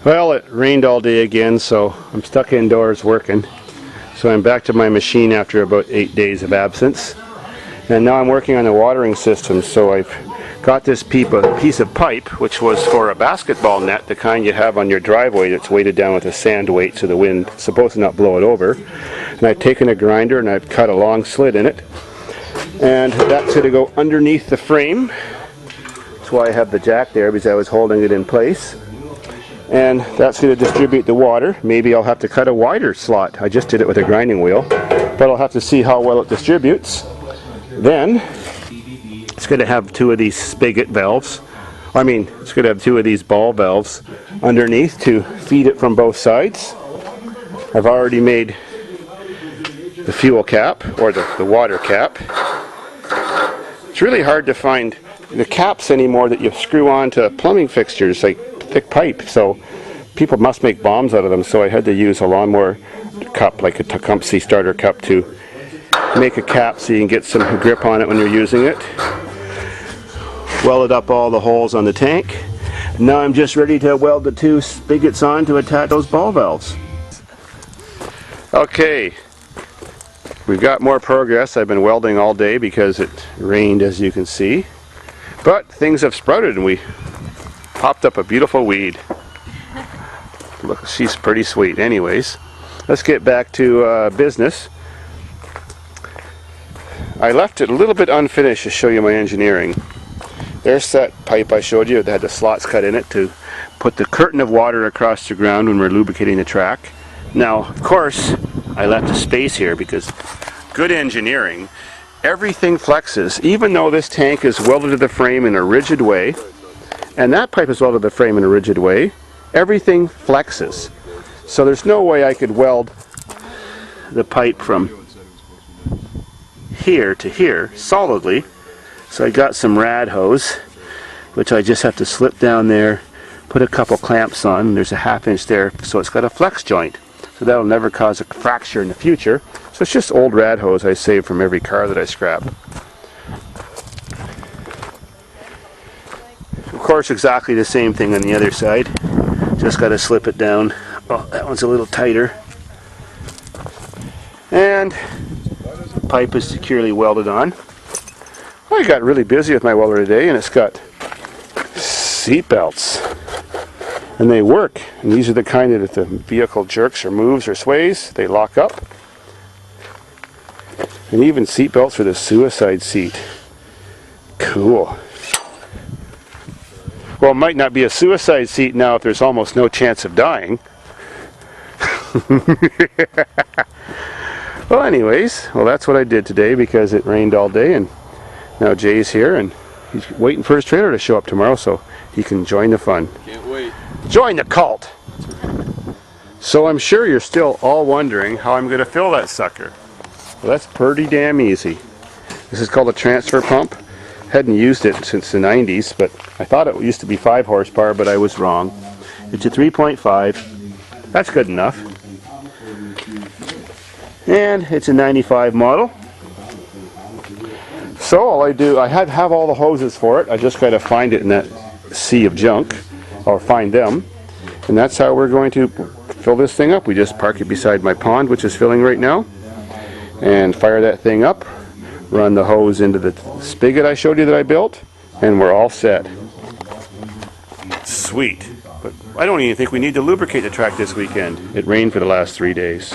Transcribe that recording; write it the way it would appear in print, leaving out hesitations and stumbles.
Well, it rained all day again, so I'm stuck indoors working. So I'm back to my machine after about 8 days of absence. And now I'm working on a watering system. So I've got this piece of pipe, which was for a basketball net, the kind you have on your driveway that's weighted down with a sand weight so the wind is supposed to not blow it over. And I've taken a grinder and I've cut a long slit in it. And that's going to go underneath the frame. That's why I have the jack there, because I was holding it in place. And that's going to distribute the water. Maybe I'll have to cut a wider slot. I just did it with a grinding wheel, but I'll have to see how well it distributes. Then it's going to have two of these spigot valves. It's going to have two of these ball valves underneath to feed it from both sides. I've already made the fuel cap, or the water cap. It's really hard to find the caps anymore that you screw on to plumbing fixtures, like thick pipe, so people must make bombs out of them. So I had to use a lawnmower cup, like a Tecumseh starter cup, to make a cap so you can get some grip on it when you're using it. Welded up all the holes on the tank. Now I'm just ready to weld the two spigots on to attach those ball valves. Okay, we've got more progress. I've been welding all day because it rained, as you can see, but things have sprouted and we popped up a beautiful weed. Look, she's pretty sweet. Anyways, let's get back to business. I left it a little bit unfinished to show you my engineering. There's that pipe I showed you that had the slots cut in it to put the curtain of water across the ground when we're lubricating the track. Now, of course, I left a space here because good engineering. Everything flexes, even though this tank is welded to the frame in a rigid way. And that pipe is welded to the frame in a rigid way. Everything flexes. So there's no way I could weld the pipe from here to here solidly. So I got some rad hose, which I just have to slip down there, put a couple clamps on, and there's a 1/2 inch there, so it's got a flex joint. So that'll never cause a fracture in the future. So it's just old rad hose I saved from every car that I scrap. Of course, exactly the same thing on the other side. Just got to slip it down. Oh, that one's a little tighter. And the pipe is securely welded on. I got really busy with my welder today, and it's got seat belts. And they work. And these are the kind that if the vehicle jerks or moves or sways, they lock up. And even seat belts for the suicide seat. Cool. Well, it might not be a suicide seat now if there's almost no chance of dying. Well, anyways, that's what I did today because it rained all day, and now Jay's here and he's waiting for his trailer to show up tomorrow so he can join the fun. Can't wait. Join the cult! So I'm sure you're still all wondering how I'm going to fill that sucker. Well, that's pretty damn easy. This is called a transfer pump. Hadn't used it since the 90s, but I thought it used to be 5 horsepower, but I was wrong. It's a 3.5. That's good enough. And it's a 95 model. So all I do, I have all the hoses for it. I just got to find it in that sea of junk, or find them. And that's how we're going to fill this thing up. We just park it beside my pond, which is filling right now, and fire that thing up. Run the hose into the spigot I showed you that I built, and we're all set. Sweet. But I don't even think we need to lubricate the track this weekend. It rained for the last 3 days.